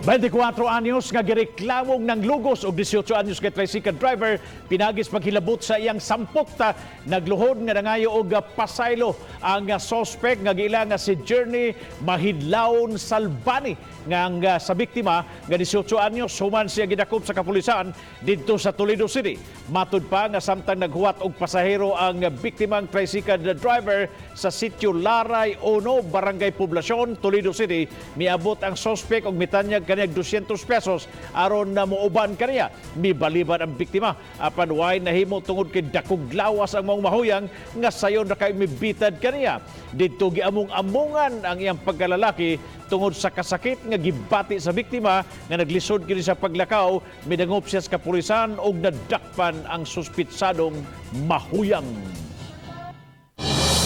24 anyos nga gireklamong ng lugos og 18 anyos nga tricycle driver pinagis paghilabot sa iyang sampokta nagluhod nga nangayo og pasaylo ang suspect nga giila nga si Journey Mahidlaon Salbani nga sa biktima nga 18 anyos human siya gidakop sa kapulisan didto sa Toledo City. Matud pa nga samtang naghuwat og pasahero ang biktimang tricycle driver sa sitio Laray 1, Barangay Poblacion, Toledo City, miabot ang suspect og mitanyag kaniyag 200 pesos aron na muuban kaniya. Mibaliban ang biktima apan way nahimo tungod kay dakog lawas ang mga mahuyang nga sayon ra kay mibitad kaniya. Didto giamong-amungan ang iyang pagkalalaki tungod sa kasakit nga gibati sa biktima nga naglisod kini sa paglakaw, midangop siya sa kapulisan og nadakpan ang suspitsadong mahuyang.